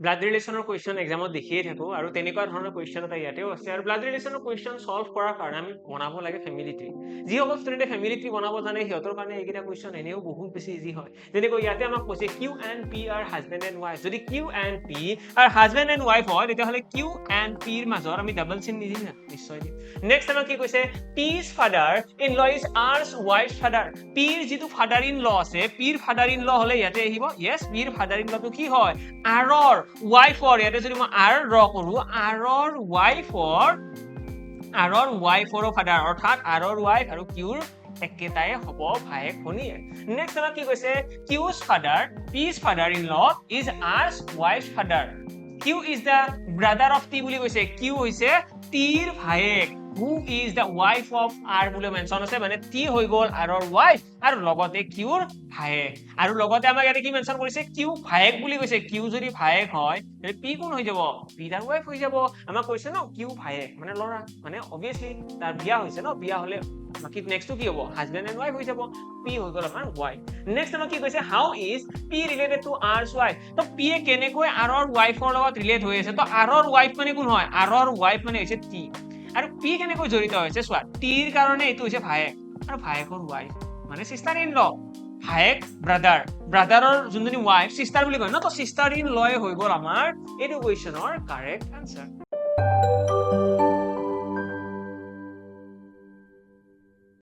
blood ৰিলেশ্যনৰ question এক্সামত দেখিয়ে থাকো আৰু তেনেকুৱা ধৰণৰ কুৱেশ্যন এটা ইয়াতেও আছে আৰু ব্লাড ৰিলেশ্যনৰ কুৱেশ্যন সলভ কৰাৰ কাৰণে আমি বনাব লাগে ফেমিলি ট্ৰী যিসকল ষ্টুডেণ্টে ফেমিলি ট্ৰী বনাব জানে সিহঁতৰ কাৰণে এইকেইটা কুৱেশ্যন এনেও বহুত বেছি ইজি হয় যেনেকৈ ইয়াতে আমাক কৈছে Q and P R husband and wife যদি Q and P R husband and wife হয় তেতিয়াহ'লে কিউ এণ্ড পিৰ মাজত আমি ডাবল চিন নিদিম না নিশ্চয় দিম নেক্সট আমাক কি কৈছে P's father-in-law is R's wife father P's যিটো ফাদাৰ ইন ল আছে পিৰ ফাদাৰ ইন ল হ'লে ইয়াতে আহিব য়েছ পিৰ ফাদাৰ ইন লটো কি হয় আৰৰ ৱাইফৰ ইয়াতে যদি মই আৰ ড্ৰ কৰো আৰৰ ৱাইফৰ ফাদাৰ অৰ্থাৎ আৰৰ ৱাইফ আৰু কিউৰ একেটাই হ'ব ভায়েক ভনীয়ে নেক্সট আমাক কি কৈছে Q's father P's father-in-law is R's wife father Q is the brother of T বুলি কৈছে কিউ হৈছে টিৰ ভায়েক who is the wife of R বুলি মেনশন আছে মানে টি হৈ গ'ল আৰৰ ৱাইফ আৰু লগতে কিউৰ ভায়েক আৰু লগতে আমাক ইয়াতে কি মেনশন কৰিছে কিউ ভায়েক বুলি কৈছে কিউ যদি ভায়েক হয় তেতিয়াহ'লে পি কোন হৈ যাব পি তাৰ ৱাইফ হৈ যাব আমাক কৈছে ন কিউ ভায়েক মানে ল'ৰা মানে অবভিয়াসলি তাৰ বিয়া হৈছে ন বিয়া হ'লে বাকি নেক্সটটো কি হ'ব হাজবেণ্ড এণ্ড ৱাইফ হৈ যাব পি হৈ গ'ল আমাৰ ৱাইফ নেক্সট আমাক কি কৈছে how is P related to R's wife তো পি কেনেকৈ আৰৰ ৱাইফৰ লগত ৰিলেট হৈ আছে তো আৰৰ ৱাইফ মানে কোন হয় আৰৰ ৱাইফ মানে হৈছে টি আৰু পি কেনেকৈ জড়িত হৈছে চোৱা টিৰ কাৰণে এইটো হৈছে ভায়েক আৰু ভায়েকৰ ৱাইফ মানে সিস্টাৰ ইন ল ভায়েক ব্ৰাদাৰৰ যোনজনী ৱাইফ সিস্টাৰ বুলি কয় ন তো সিস্টাৰ ইন লয় হৈ গ'ল আমাৰ এইটো কুৱেশ্যনৰ কাৰেক্ট আনসাৰ